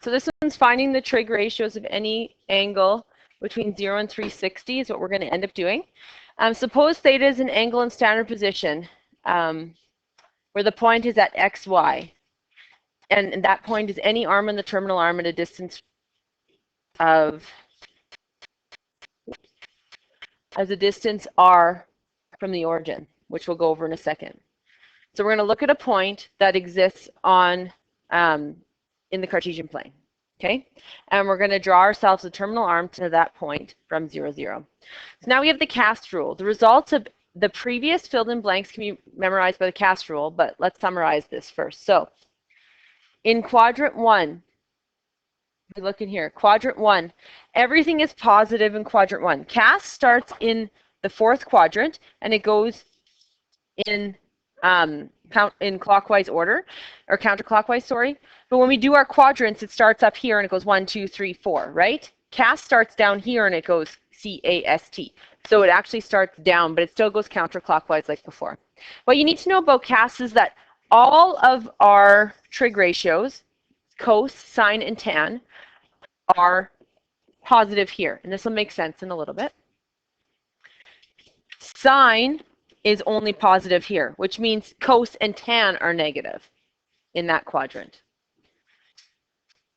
So this one's finding the trig ratios of any angle between 0 and 360 is what we're going to end up doing. Suppose theta is an angle in standard position where the point is at xy. And that point is any arm in the terminal arm at a distance of r from the origin, which we'll go over in a second. So we're going to look at a point that exists on in the Cartesian plane, okay? And we're going to draw ourselves a terminal arm to that point from 0, 0. So now we have the cast rule. The results of the previous filled in blanks can be memorized by the cast rule, but let's summarize this first. So in quadrant 1, if you look in here, quadrant 1, everything is positive in quadrant 1. Cast starts in the 4th quadrant and it goes in clockwise order, or counterclockwise, sorry. But when we do our quadrants, it starts up here and it goes 1, 2, 3, 4, right? Cast starts down here and it goes C-A-S-T. So it actually starts down, but it still goes counterclockwise like before. What you need to know about cast is that all of our trig ratios, cos, sine, and tan, are positive here. And this will make sense in a little bit. Sine is only positive here, which means cos and tan are negative in that quadrant.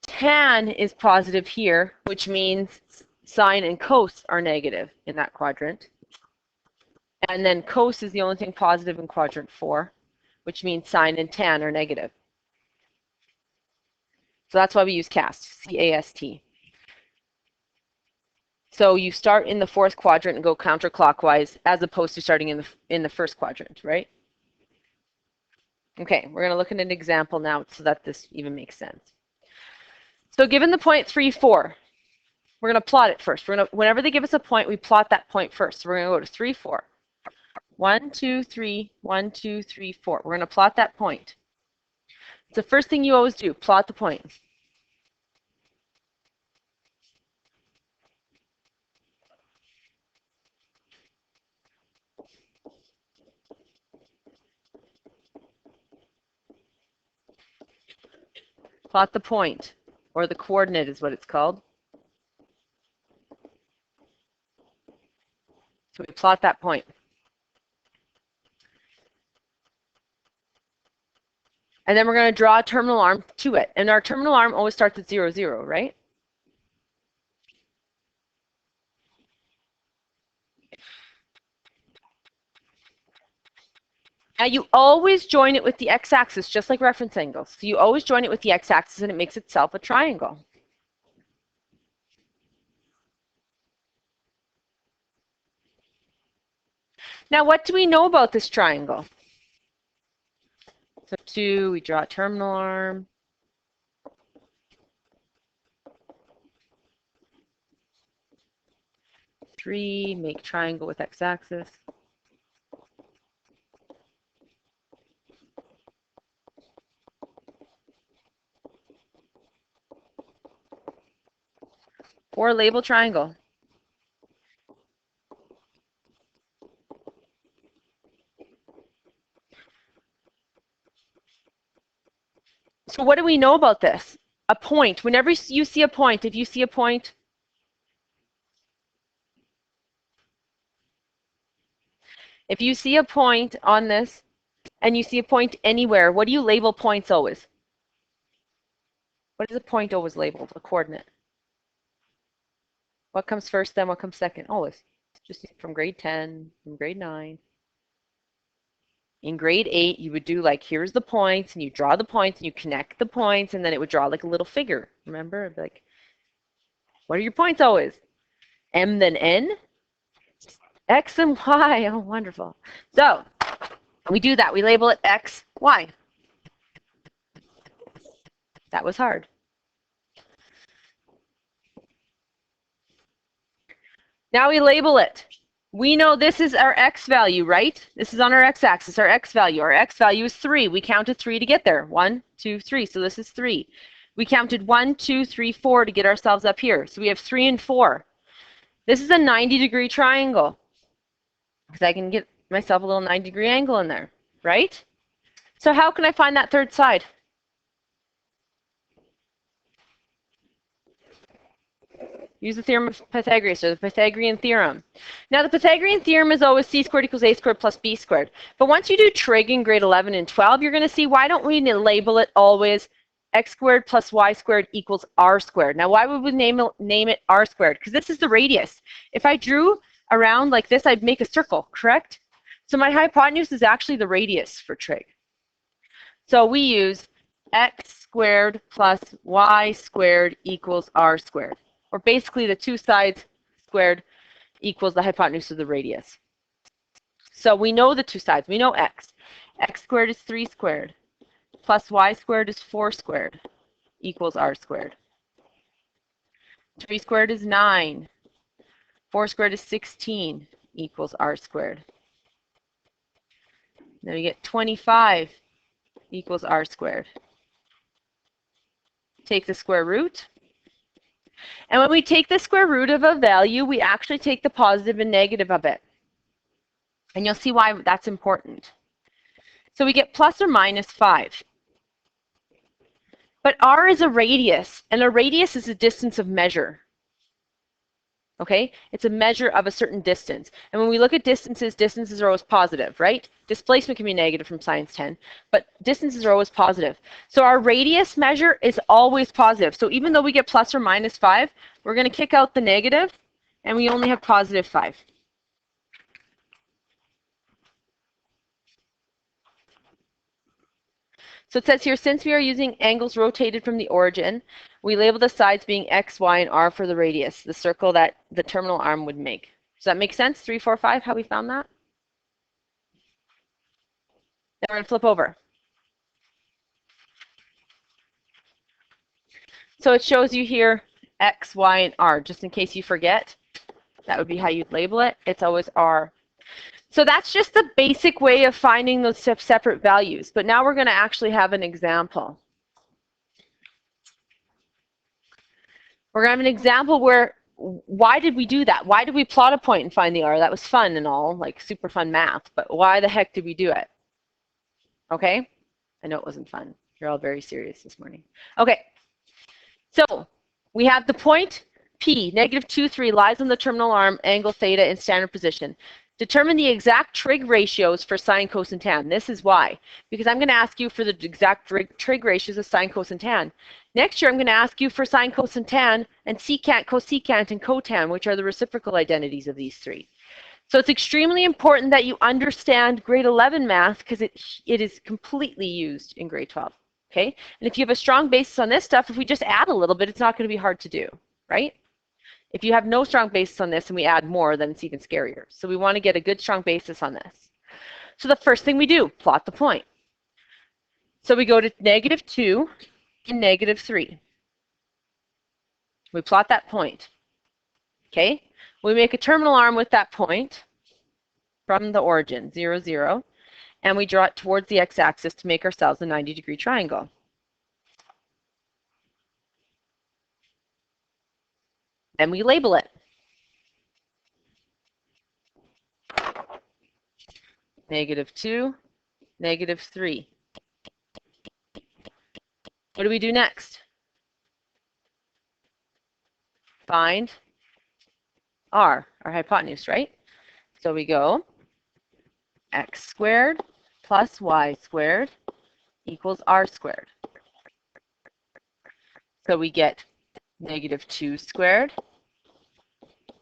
Tan is positive here, which means sine and cos are negative in that quadrant. And then cos is the only thing positive in quadrant 4, which means sine and tan are negative. So that's why we use cast, C-A-S-T. So you start in the 4th quadrant and go counterclockwise as opposed to starting in the 1st quadrant, right? Okay, we're going to look at an example now so that this even makes sense. So given the point 3, 4, we're going to plot it first. Whenever they give us a point, we plot that point first. So we're going to go to 3, 4. 1, 2, 3, 1, 2, 3, 4. We're going to plot that point. It's the first thing you always do, plot the point. Plot the point, or the coordinate is what it's called. So we plot that point. And then we're going to draw a terminal arm to it. And our terminal arm always starts at 0, 0, right? Now you always join it with the x-axis, just like reference angles. So you always join it with the x-axis and it makes itself a triangle. Now what do we know about this triangle? So 2, we draw a terminal arm. 3, make triangle with x-axis. 4, label triangle. So what do we know about this? A point. Whenever you see a point, if you see a point, on this, and you see a point anywhere, what do you label points always? What is a point always labeled? A coordinate. What comes first, then what comes second? Always. Just from grade 10, from grade 9. In grade 8, you would do like, here's the points, and you draw the points, and you connect the points, and then it would draw like a little figure. Remember? Like, what are your points always? M, then N? X and Y. Oh, wonderful. So we do that. We label it X, Y. That was hard. Now we label it. We know this is our X value, right? This is on our X-axis, our X value. Our X value is 3. We counted 3 to get there. 1, 2, 3. So this is 3. We counted 1, 2, 3, 4 to get ourselves up here. So we have 3 and 4. This is a 90-degree triangle, because I can get myself a little 90-degree angle in there, right? So how can I find that third side? Use the theorem of Pythagoras, or the Pythagorean Theorem. Now, the Pythagorean Theorem is always c squared equals a squared plus b squared. But once you do trig in grade 11 and 12, you're going to see, why don't we label it always x squared plus y squared equals r squared? Now, why would we name it r squared? Because this is the radius. If I drew around like this, I'd make a circle, correct? So my hypotenuse is actually the radius for trig. So we use x squared plus y squared equals r squared. Or basically the two sides squared equals the hypotenuse of the radius. So we know the two sides. We know x. X squared is 3 squared plus y squared is 4 squared equals r squared. 3 squared is 9. 4 squared is 16 equals r squared. Then we get 25 equals r squared. Take the square root. And when we take the square root of a value, we actually take the positive and negative of it. And you'll see why that's important. So we get plus or minus 5. But r is a radius, and a radius is a distance of measure. Okay? It's a measure of a certain distance. And when we look at distances, distances are always positive, right? Displacement can be negative from science 10, but distances are always positive. So our radius measure is always positive. So even though we get plus or minus 5, we're going to kick out the negative, and we only have positive 5. So it says here, since we are using angles rotated from the origin, we label the sides being x, y, and r for the radius, the circle that the terminal arm would make. Does that make sense? 3, 4, 5, how we found that? Then we're going to flip over. So it shows you here x, y, and r. Just in case you forget, that would be how you'd label it. It's always r. So that's just the basic way of finding those separate values. But now we're going to actually have an example. We're going to have an example where, why did we do that? Why did we plot a point and find the r? That was fun and all, like super fun math. But why the heck did we do it? Okay? I know it wasn't fun. You're all very serious this morning. Okay. So we have the point P, negative 2, 3, lies on the terminal arm, angle theta in standard position. Determine the exact trig ratios for sine, cos, and tan. This is why. Because I'm going to ask you for the exact trig ratios of sine, cos, and tan. Next year, I'm going to ask you for sine, cos, and tan, and secant, cosecant, and cotan, which are the reciprocal identities of these three. So it's extremely important that you understand grade 11 math, because it is completely used in grade 12. Okay? And if you have a strong basis on this stuff, if we just add a little bit, it's not going to be hard to do, right? If you have no strong basis on this and we add more, then it's even scarier. So we want to get a good strong basis on this. So the first thing we do, plot the point. So we go to negative 2 and negative 3. We plot that point. Okay? We make a terminal arm with that point from the origin, 0, 0, and we draw it towards the x-axis to make ourselves a 90-degree triangle. Then we label it. Negative 2, negative 3. What do we do next? Find r, our hypotenuse, right? So we go x squared plus y squared equals r squared. So we get negative 2 squared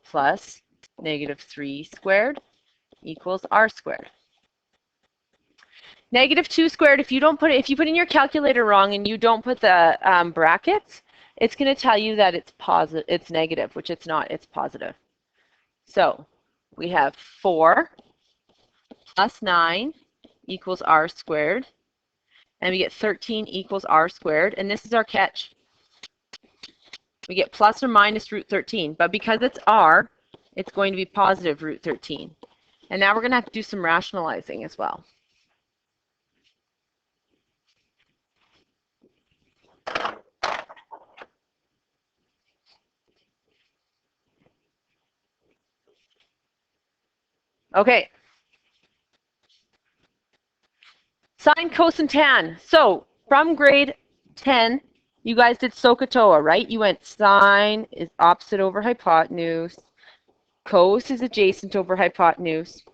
plus negative 3 squared equals r squared. Negative 2 squared, if you put in your calculator wrong and you don't put the brackets, it's going to tell you that it's positive, it's negative, which it's not, it's positive. So we have 4 plus 9 equals r squared, and we get 13 equals r squared, and this is our catch. We get plus or minus root 13, but because it's r, it's going to be positive root 13. And now we're going to have to do some rationalizing as well. Okay. Sine, cos, and tan. So from grade 10, You guys did SOHCAHTOA, right? You went sine is opposite over hypotenuse, cos is adjacent over hypotenuse,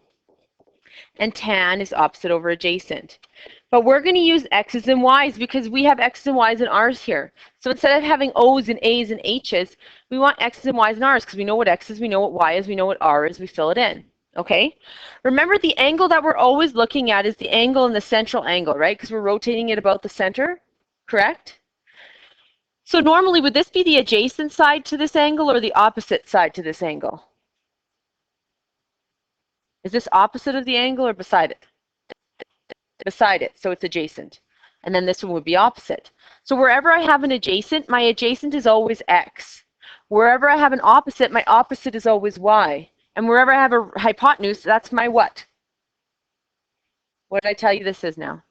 and tan is opposite over adjacent. But we're going to use x's and y's because we have x's and y's and r's here. So instead of having o's and a's and h's, we want x's and y's and r's because we know what x is, we know what y is, we know what r is, we fill it in. Okay? Remember, the angle that we're always looking at is the angle in the central angle, right? Because we're rotating it about the center, correct? So normally, would this be the adjacent side to this angle or the opposite side to this angle? Is this opposite of the angle or beside it? Beside it, so it's adjacent. And then this one would be opposite. So wherever I have an adjacent, my adjacent is always x. Wherever I have an opposite, my opposite is always y. And wherever I have a hypotenuse, that's my what? What did I tell you this is now?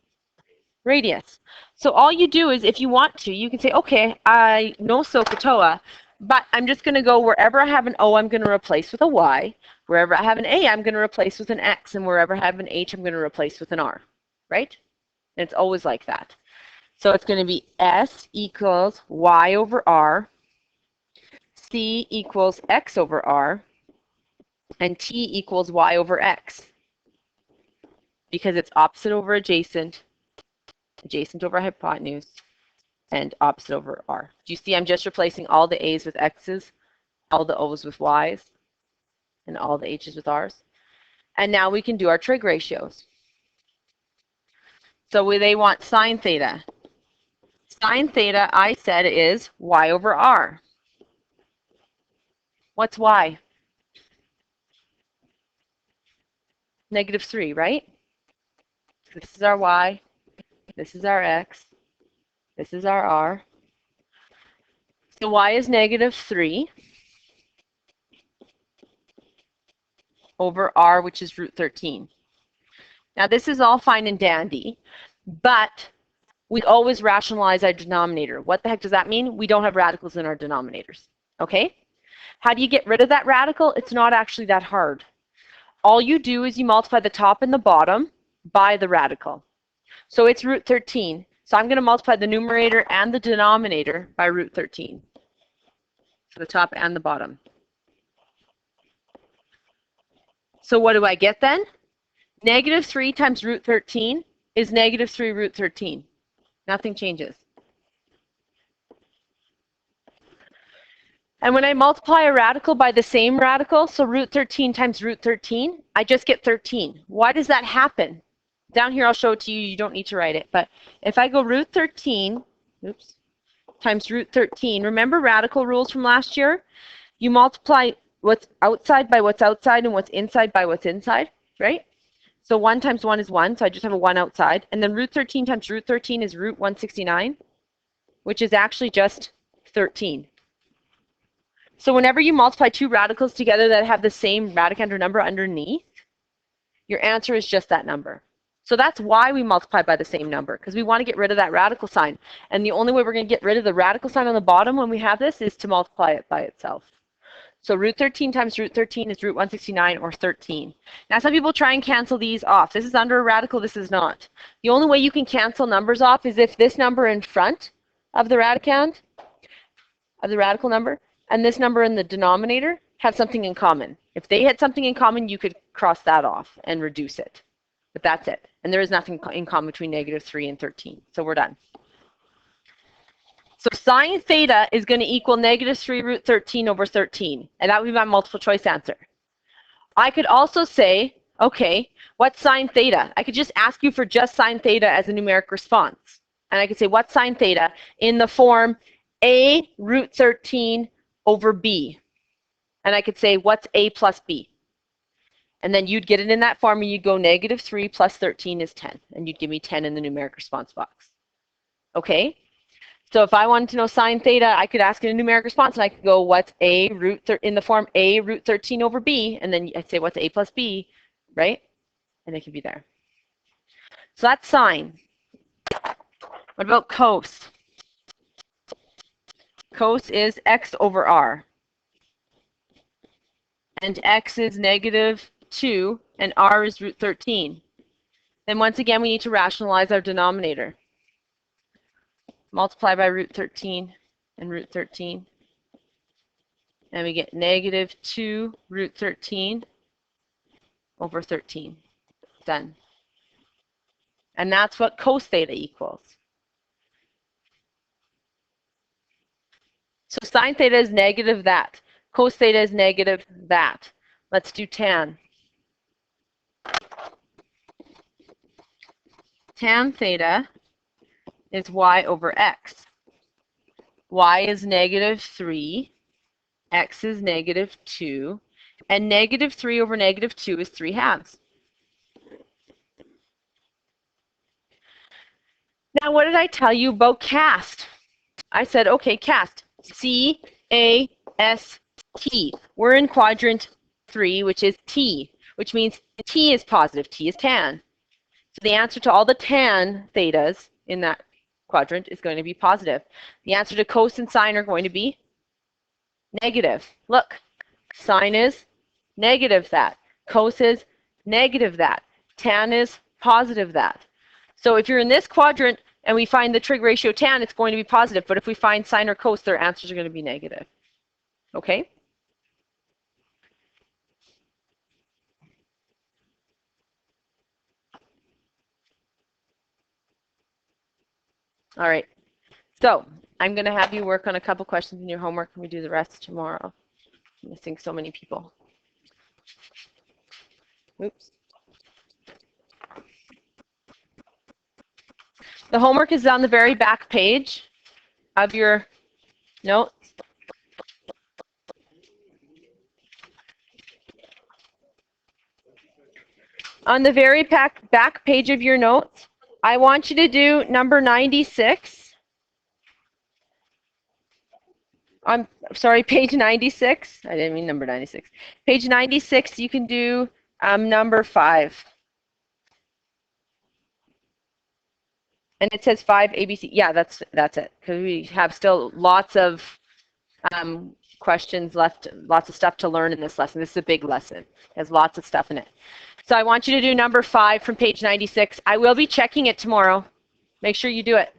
Radius. So all you do is, if you want to, you can say, okay, I know SOHCAHTOA, but I'm just going to go wherever I have an O, I'm going to replace with a Y. Wherever I have an A, I'm going to replace with an X. And wherever I have an H, I'm going to replace with an R. Right? And it's always like that. So it's going to be S equals Y over R, C equals X over R, and T equals Y over X. Because it's opposite over adjacent, adjacent over hypotenuse, and opposite over R. Do you see I'm just replacing all the A's with X's, all the O's with Y's, and all the H's with R's? And now we can do our trig ratios. So they want sine theta. Sine theta, I said, is Y over R. What's Y? -3, right? This is our Y. This is our X. This is our R. So Y is -3 over R, which is √13. Now this is all fine and dandy, but we always rationalize our denominator. What the heck does that mean? We don't have radicals in our denominators. Okay? How do you get rid of that radical? It's not actually that hard. All you do is you multiply the top and the bottom by the radical. So it's √13. So I'm going to multiply the numerator and the denominator by √13. So the top and the bottom. So what do I get then? -3 times √13 is -3 √13. Nothing changes. And when I multiply a radical by the same radical, so √13 times √13, I just get 13. Why does that happen? Down here I'll show it to you. You don't need to write it. But if I go √13, oops, times √13, remember radical rules from last year? You multiply what's outside by what's outside and what's inside by what's inside, right? So 1 times 1 is 1, so I just have a 1 outside. And then √13 times √13 is √169, which is actually just 13. So whenever you multiply two radicals together that have the same radicand number underneath, your answer is just that number. So that's why we multiply by the same number, because we want to get rid of that radical sign. And the only way we're going to get rid of the radical sign on the bottom when we have this is to multiply it by itself. So √13 times √13 is √169, or 13. Now some people try and cancel these off. This is under a radical, this is not. The only way you can cancel numbers off is if this number in front of the radicand, of the radical number, and this number in the denominator have something in common. If they had something in common, you could cross that off and reduce it. But that's it. And there is nothing in common between -3 and 13. So we're done. So sine theta is going to equal -3 √13 over 13. And that would be my multiple choice answer. I could also say, okay, what's sine theta? I could just ask you for just sine theta as a numeric response. And I could say, what's sine theta in the form a √13 over b? And I could say, what's a plus b? And then you'd get it in that form, and you'd go -3 plus 13 is 10. And you'd give me 10 in the numeric response box. Okay? So if I wanted to know sine theta, I could ask in a numeric response, and I could go, what's a in the form a √13 over b? And then I'd say, what's a plus b? Right? And it could be there. So that's sine. What about cos? Cos is x over r. And x is -2, and r is √13. Then once again, we need to rationalize our denominator. multiply by root 13 and root 13. And we get negative 2 root 13 over 13. Done. And that's what cos theta equals. So sine theta is negative that. Cos theta is negative that. Let's do tan. Tan theta is y over x. Y is negative 3. X is negative 2. And negative 3 over negative 2 is 3/2. Now, what did I tell you about cast? I said, okay, cast. C-A-S-T. We're in quadrant 3, which is T, which means T is positive. T is tan. So the answer to all the tan thetas in that quadrant is going to be positive. The answer to cos and sine are going to be negative. Look, sine is negative that. Cos is negative that. Tan is positive that. So if you're in this quadrant and we find the trig ratio tan, it's going to be positive. But if we find sine or cos, their answers are going to be negative. Okay? All right. So I'm going to have you work on a couple questions in your homework, and we do the rest tomorrow. I'm missing so many people. Oops. The homework is on the very back page of your notes. On the very back page of your notes, I want you to do number 96. I'm sorry, page 96. I didn't mean number 96. Page 96, you can do number 5. And it says 5 ABC. Yeah, that's it. Because we have still lots of questions left, lots of stuff to learn in this lesson. This is a big lesson. It has lots of stuff in it. So I want you to do number 5 from page 96. I will be checking it tomorrow. Make sure you do it.